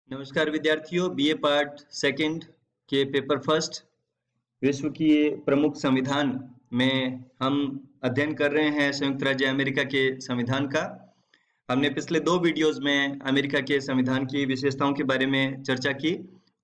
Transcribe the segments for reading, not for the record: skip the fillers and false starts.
नमस्कार विद्यार्थियों, BA part second के पेपर फर्स्ट विश्व की प्रमुख संविधान में हम अध्ययन कर रहे हैं संयुक्त राज्य अमेरिका के संविधान का। हमने पिछले 2 वीडियोस में अमेरिका के संविधान की विशेषताओं के बारे में चर्चा की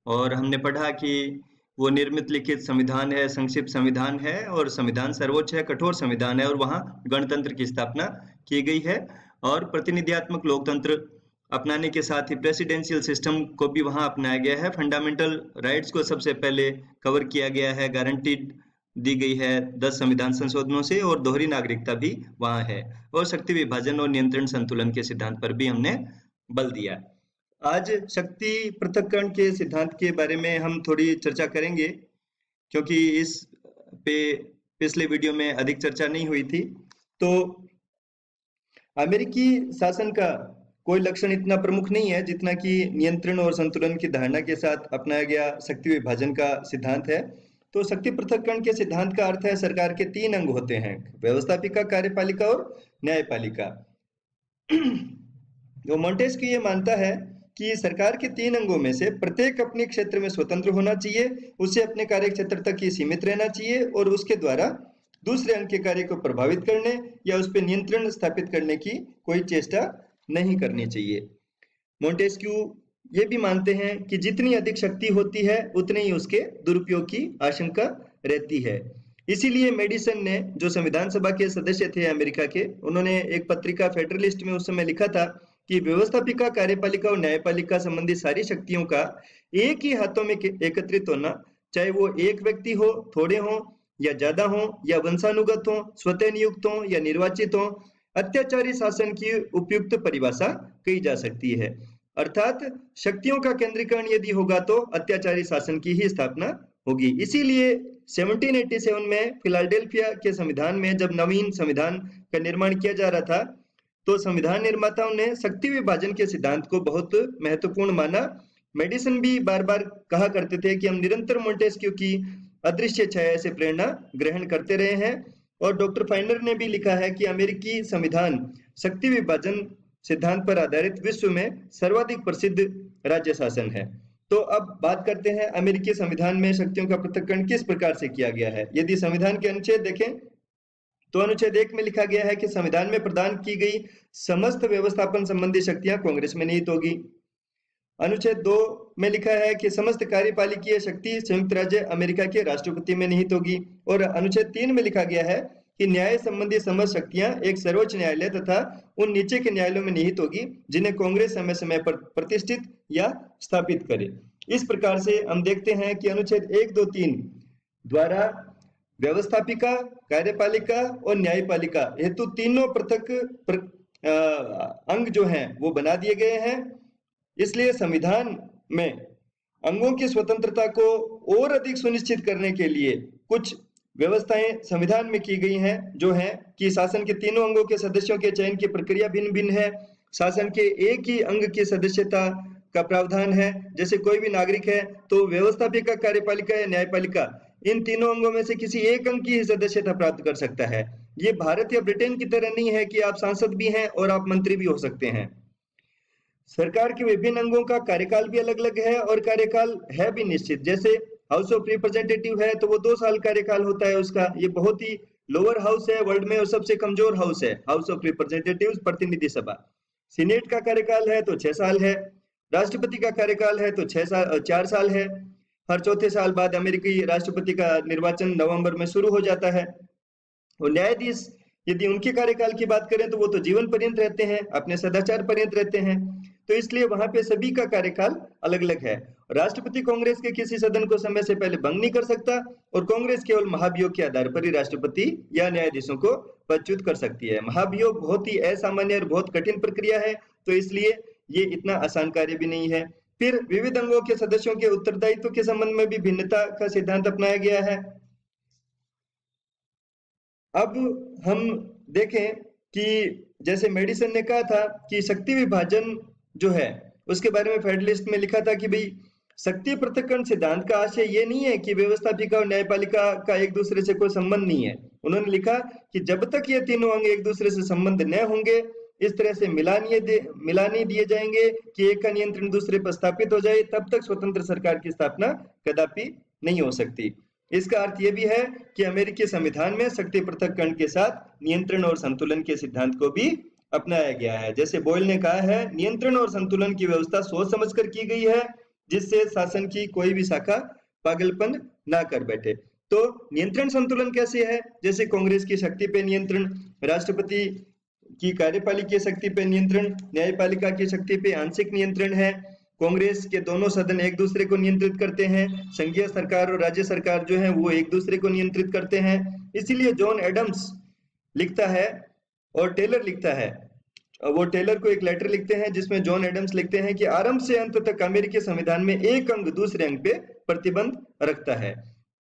और हमने पढ़ा कि वो निर्मित लिखित संविधान है, संक्षिप्त संविधान है और संविधान सर्वोच्च है, कठोर संविधान है और वहाँ गणतंत्र की स्थापना की गई है और प्रतिनिधियात्मक लोकतंत्र अपनाने के साथ ही प्रेसिडेंशियल सिस्टम को भी वहां अपनाया गया है। फंडामेंटल राइट्स को सबसे पहले कवर किया गया है, गारंटीड दी गई है 10 संविधान संशोधनों से और दोहरी नागरिकता भी वहां है और शक्ति विभाजन और नियंत्रण संतुलन के सिद्धांत पर भी हमने बल दिया। आज शक्ति पृथक्करण के सिद्धांत के बारे में हम थोड़ी चर्चा करेंगे क्योंकि इस पे पिछले वीडियो में अधिक चर्चा नहीं हुई थी। तो अमेरिकी शासन का कोई लक्षण इतना प्रमुख नहीं है जितना कि नियंत्रण और संतुलन की धारणा के साथ अपनाया गया शक्ति विभाजन का सिद्धांत है। तो शक्ति पृथक्करण के सिद्धांत का अर्थ है सरकार के 3 अंग होते हैं, व्यवस्थापिका, कार्यपालिका और न्यायपालिका। तो मोंटेस्क्यू ये मानता है कि सरकार के 3 अंगों में से प्रत्येक अपने क्षेत्र में स्वतंत्र होना चाहिए, उसे अपने कार्य क्षेत्र तक ही सीमित रहना चाहिए और उसके द्वारा दूसरे अंग के कार्य को प्रभावित करने या उस पर नियंत्रण स्थापित करने की कोई चेष्टा नहीं करनी चाहिए। मोंटेस्क्यू ये भी मानते हैं कि जितनी अधिक शक्ति होती है उतने ही उसके दुरुपयोग की आशंका रहती है। इसीलिए मेडिसन ने, जो संविधान सभा के सदस्य थे अमेरिका के, उन्होंने एक पत्रिका फेडरलिस्ट में उस समय लिखा था कि व्यवस्थापिका, कार्यपालिका और न्यायपालिका संबंधी सारी शक्तियों का एक ही हाथों में एकत्रित होना, चाहे वो एक व्यक्ति हो, थोड़े हो या ज्यादा हो या वंशानुगत हो, स्वतः नियुक्त हो या निर्वाचित हो, अत्याचारी शासन की उपयुक्त परिभाषा कही जा सकती है। अर्थात शक्तियों का केंद्रीकरण यदि होगा तो अत्याचारी शासन की ही स्थापना होगी। इसीलिए 1787 में फिलाडेल्फिया के संविधान में जब नवीन संविधान का निर्माण किया जा रहा था तो संविधान निर्माताओं ने शक्ति विभाजन के सिद्धांत को बहुत महत्वपूर्ण माना। मेडिसन भी बार बार कहा करते थे कि हम निरंतर मोंटेस्क्यू की अदृश्य छाया से प्रेरणा ग्रहण करते रहे हैं और डॉक्टर फाइनर ने भी लिखा है कि अमेरिकी संविधान शक्ति विभाजन सिद्धांत पर आधारित विश्व में सर्वाधिक प्रसिद्ध राज्य शासन है। तो अब बात करते हैं अमेरिकी संविधान में शक्तियों का पृथक्करण किस प्रकार से किया गया है। यदि संविधान के अनुच्छेद देखें तो अनुच्छेद 1 में लिखा गया है कि संविधान में प्रदान की गई समस्त व्यवस्थापन संबंधी शक्तियां कांग्रेस में निहित होगी। अनुच्छेद 2 में लिखा है कि समस्त कार्यपालिकीय शक्ति संयुक्त राज्य अमेरिका के राष्ट्रपति में निहित होगी और अनुच्छेद 3 में लिखा गया है कि न्याय संबंधी समस्त शक्तियां एक सर्वोच्च न्यायालय तथा उन नीचे के न्यायालयों में निहित होगी जिन्हें कांग्रेस समय समय पर प्रतिष्ठित या स्थापित करे। इस प्रकार से हम देखते हैं कि अनुच्छेद 1, 2, 3 द्वारा व्यवस्थापिका, कार्यपालिका और न्यायपालिका हेतु तीनों पृथक अंग जो हैं वो बना दिए गए हैं। इसलिए संविधान में अंगों की स्वतंत्रता को और अधिक सुनिश्चित करने के लिए कुछ व्यवस्थाएं संविधान में की गई हैं, जो है कि शासन के तीनों अंगों के सदस्यों के चयन की प्रक्रिया भिन्न भिन्न है। शासन के एक ही अंग की सदस्यता का प्रावधान है। जैसे कोई भी नागरिक है तो व्यवस्थापिका, कार्यपालिका या न्यायपालिका, इन तीनों अंगों में से किसी एक अंग की ही सदस्यता प्राप्त कर सकता है। ये भारत या ब्रिटेन की तरह नहीं है कि आप सांसद भी हैं और आप मंत्री भी हो सकते हैं। सरकार के विभिन्न अंगों का कार्यकाल भी अलग अलग है और कार्यकाल है भी निश्चित। जैसे हाउस ऑफ रिप्रेजेंटेटिव है तो वो 2 साल कार्यकाल होता है उसका। ये बहुत ही लोअर हाउस है वर्ल्ड में और सबसे कमजोर हाउस है हाउस ऑफ रिप्रेजेंटेटिव, प्रतिनिधि सभा। सीनेट का कार्यकाल है तो 6 साल है। राष्ट्रपति का कार्यकाल है तो 4 साल है। हर चौथे साल बाद अमेरिकी राष्ट्रपति का निर्वाचन नवंबर में शुरू हो जाता है। और न्यायाधीश, यदि उनके कार्यकाल की बात करें तो वो तो जीवन पर्यंत रहते हैं, अपने सदाचार पर्यंत रहते हैं। तो इसलिए वहां पे सभी का कार्यकाल अलग अलग है। राष्ट्रपति कांग्रेस के किसी सदन को समय से पहले भंग नहीं कर सकता और कांग्रेस केवल महाभियोग के आधार पर ही राष्ट्रपति या न्यायाधीशों को पदच्युत कर सकती है। महाभियोग बहुत ही असामान्य और बहुत कठिन प्रक्रिया है, तो इसलिए ये इतना आसान कार्य भी नहीं है। फिर विविध अंगों के सदस्यों के उत्तरदायित्व के संबंध में भी भिन्नता का सिद्धांत अपनाया गया है। अब हम देखें कि जैसे मेडिसन ने कहा था कि शक्ति विभाजन जो है उसके बारे में फेडरलिस्ट में लिखा था कि भाई शक्ति पृथक्करण सिद्धांत का आशय ये नहीं है कि व्यवस्थापिका और न्यायपालिका का एक दूसरे से कोई संबंध नहीं है। उन्होंने लिखा कि जब तक ये तीनों अंग एक दूसरे से संबंध न होंगे इस तरह से मिलानी दिए जाएंगे कि एक का नियंत्रण दूसरे पर स्थापित हो जाए, तब तक स्वतंत्र सरकार की स्थापना कदापि नहीं हो सकती। इसका अर्थ यह भी है कि अमेरिकी संविधान में शक्ति पृथक्करण के साथ नियंत्रण और संतुलन के सिद्धांत को भी अपनाया गया है। जैसे बोयल ने कहा है, नियंत्रण और संतुलन की व्यवस्था सोच समझकर की गई है, जिससे शासन की कोई भी शाखा पागलपन ना कर बैठे। तो नियंत्रण संतुलन कैसे है? जैसे कांग्रेस की शक्ति पे नियंत्रण, राष्ट्रपति की कार्यपालिका शक्ति पे नियंत्रण, न्यायपालिका की शक्ति पे आंशिक नियंत्रण है। कांग्रेस के दोनों सदन एक दूसरे को नियंत्रित करते हैं, संघीय सरकार और राज्य सरकार जो है वो एक दूसरे को नियंत्रित करते हैं। इसीलिए जॉन एडम्स लिखता है और टेलर लिखता है, वो टेलर को एक लेटर लिखते हैं जिसमें जॉन एडम्स लिखते हैं कि आरंभ से अंत तक अमेरिकी संविधान में एक अंग दूसरे अंग पे प्रतिबंध रखता है।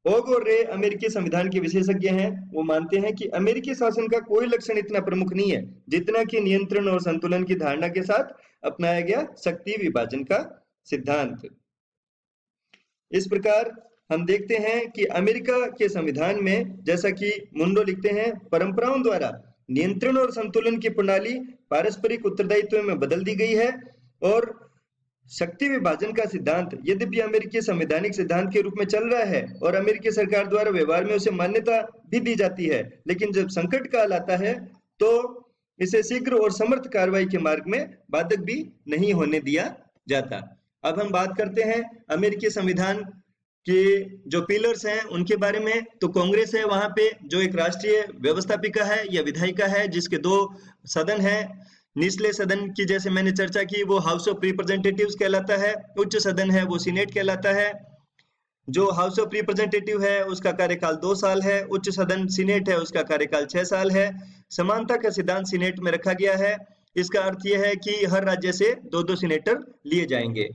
ओग और रे अमेरिकी संविधान के विशेषज्ञ हैं, वो मानते हैं कि अमेरिकी शासन का कोई लक्षण इतना प्रमुख नहीं है जितना कि नियंत्रण और संतुलन की धारणा के साथ अपनाया गया शक्ति विभाजन का सिद्धांत। इस प्रकार हम देखते हैं कि अमेरिका के संविधान में, जैसा कि मुंडो लिखते हैं, परंपराओं द्वारा नियंत्रण और संतुलन की प्रणाली पारस्परिक उत्तरदायित्व में बदल दी गई है और शक्ति विभाजन का सिद्धांत यद्यपि अमेरिकी संवैधानिक सिद्धांत के रूप में चल रहा है और अमेरिकी सरकार द्वारा व्यवहार में उसे मान्यता भी दी जाती है, लेकिन जब संकट काल आता है तो इसे शीघ्र और समर्थ कार्रवाई के मार्ग में बाधक भी नहीं होने दिया जाता। अब हम बात करते हैं अमेरिकी संविधान के जो पिलर्स हैं उनके बारे में। तो कांग्रेस है, वहां पे जो एक राष्ट्रीय व्यवस्थापिका है या विधायिका है, जिसके 2 सदन है। निचले सदन की जैसे मैंने चर्चा की वो हाउस ऑफ रिप्रेजेंटेटिव्स कहलाता है, उच्च सदन है वो सीनेट कहलाता है। जो हाउस ऑफ रिप्रेजेंटेटिव है उसका कार्यकाल 2 साल है, उच्च सदन सीनेट है उसका कार्यकाल 6 साल है। समानता का सिद्धांत सीनेट में रखा गया है। इसका अर्थ यह है कि हर राज्य से 2-2 सीनेटर लिए जाएंगे।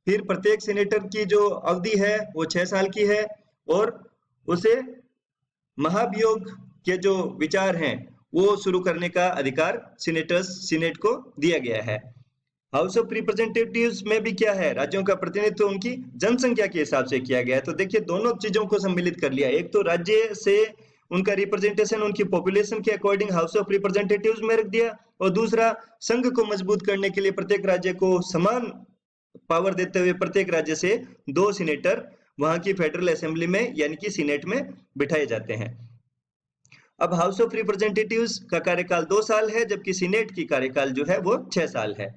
फिर प्रत्येक सीनेटर की जो अवधि है वो 6 साल की है और उसे महाभियोग के जो विचार हैं वो शुरू करने का अधिकार सीनेट को दिया गया है। हाउस ऑफ रिप्रेजेंटेटिव्स में भी क्या है, राज्यों का प्रतिनिधित्व उनकी जनसंख्या के हिसाब से किया गया है। तो देखिए दोनों चीजों को सम्मिलित कर लिया, एक तो राज्य से उनका रिप्रेजेंटेशन उनकी पॉपुलेशन के अकॉर्डिंग हाउस ऑफ रिप्रेजेंटेटिव्स में रख दिया, और दूसरा संघ को मजबूत करने के लिए प्रत्येक राज्य को समान पावर देते हुए प्रत्येक राज्य से 2 सीनेटर वहां की फेडरल असेंबली में यानी कि सीनेट में बिठाए जाते हैं। अब हाउस ऑफ रिप्रेजेंटेटिव्स का कार्यकाल 2 साल है, जबकि सीनेट की कार्यकाल जो है वो 6 साल है।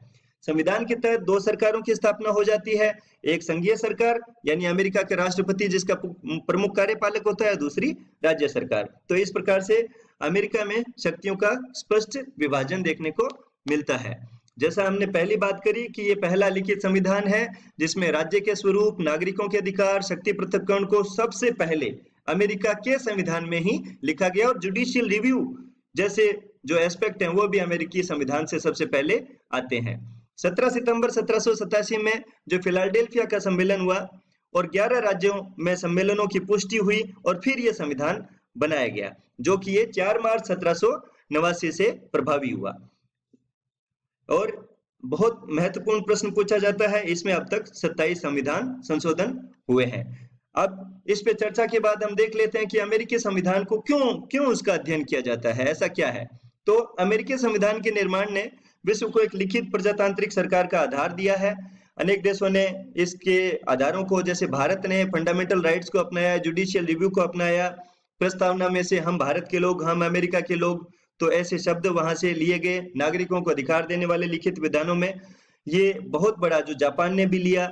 संविधान के तहत 2 सरकारों की स्थापना हो जाती है, एक संघीय सरकार यानी अमेरिका के राष्ट्रपति जिसका प्रमुख कार्यपालक होता है, दूसरी राज्य सरकार। तो इस प्रकार से अमेरिका में शक्तियों का स्पष्ट विभाजन देखने को मिलता है। जैसा हमने पहली बात करी कि ये पहला लिखित संविधान है जिसमें राज्य के स्वरूप, नागरिकों के अधिकार, शक्ति पृथक्करण को सबसे पहले अमेरिका के संविधान में ही लिखा गया, और जुडिशियल रिव्यू जैसे जो एस्पेक्ट हैं वो भी अमेरिकी संविधान से सबसे पहले आते हैं। 17 सितंबर 1787 में जो फिलाडेल्फिया का सम्मेलन हुआ और 11 राज्यों में सम्मेलनों की पुष्टि हुई और फिर यह संविधान बनाया गया, जो कि ये 4 मार्च 1789 से प्रभावी हुआ। और बहुत महत्वपूर्ण प्रश्न पूछा जाता है, इसमें अब तक 27 संविधान संशोधन हुए हैं। अब इस पे चर्चा के बाद हम देख लेते हैं कि अमेरिकी संविधान को क्यों उसका अध्ययन किया जाता है, ऐसा क्या है। तो अमेरिकी संविधान के निर्माण ने विश्व को एक लिखित प्रजातांत्रिक सरकार का आधार दिया है। अनेक देशों ने इसके आधारों को, जैसे भारत ने फंडामेंटल राइट्स को अपनाया, जुडिशियल रिव्यू को अपनाया, प्रस्तावना में से हम भारत के लोग, हम अमेरिका के लोग, तो ऐसे शब्द वहां से लिए गए। नागरिकों को अधिकार देने वाले लिखित विधानों में ये बहुत बड़ा जो जापान ने भी लिया।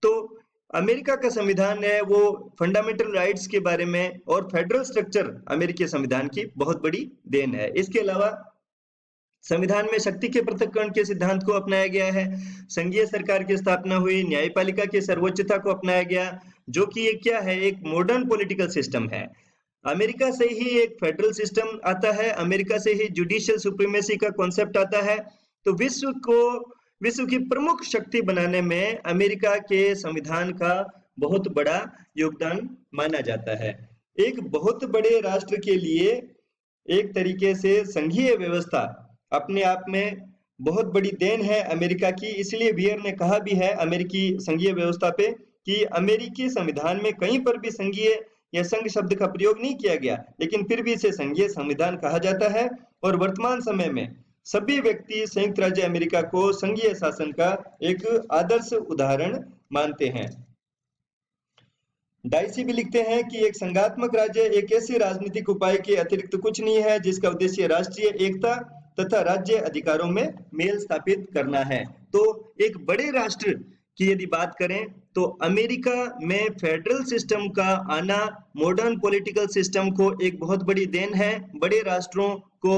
तो अमेरिका का संविधान है वो फंडामेंटल राइट्स के बारे में और फेडरल स्ट्रक्चर अमेरिकी संविधान की बहुत बड़ी देन है। इसके अलावा संविधान में शक्ति के पृथक्करण के सिद्धांत को अपनाया गया है, संघीय सरकार की स्थापना हुई, न्यायपालिका की सर्वोच्चता को अपनाया गया, जो कि ये क्या है, एक मॉडर्न पॉलिटिकल सिस्टम है। अमेरिका से ही एक फेडरल सिस्टम आता है, अमेरिका से ही जुडिशियल सुप्रीमेसी का कॉन्सेप्ट आता है। तो विश्व की प्रमुख शक्ति बनाने में अमेरिका के संविधान का बहुत बड़ा योगदान माना जाता है। एक बहुत बड़े राष्ट्र के लिए एक तरीके से संघीय व्यवस्था अपने आप में बहुत बड़ी देन है अमेरिका की। इसलिए वियर ने कहा भी है अमेरिकी संघीय व्यवस्था पे कि अमेरिकी संविधान में कहीं पर भी संघीय या संघ शब्द का प्रयोग नहीं किया गया, लेकिन फिर भी इसे संघीय संविधान कहा जाता है। और वर्तमान समय में सभी व्यक्ति संयुक्त राज्य अमेरिका को संघीय शासन का एक आदर्श उदाहरण मानते हैं। डाइसी भी लिखते हैं कि एक संघात्मक राज्य एक ऐसे राजनीतिक उपाय के अतिरिक्त कुछ नहीं है जिसका उद्देश्य राष्ट्रीय एकता तथा राज्य अधिकारों में मेल स्थापित करना है। तो एक बड़े राष्ट्र की यदि बात करें तो अमेरिका में फेडरल सिस्टम का आना मॉडर्न पॉलिटिकल सिस्टम को एक बहुत बड़ी देन है। बड़े राष्ट्रों को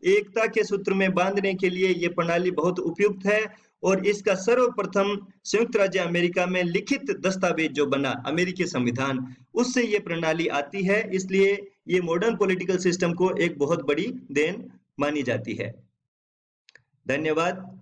एकता के सूत्र में बांधने के लिए ये प्रणाली बहुत उपयुक्त है और इसका सर्वप्रथम संयुक्त राज्य अमेरिका में लिखित दस्तावेज जो बना अमेरिकी संविधान, उससे ये प्रणाली आती है। इसलिए ये मॉडर्न पॉलिटिकल सिस्टम को एक बहुत बड़ी देन मानी जाती है। धन्यवाद।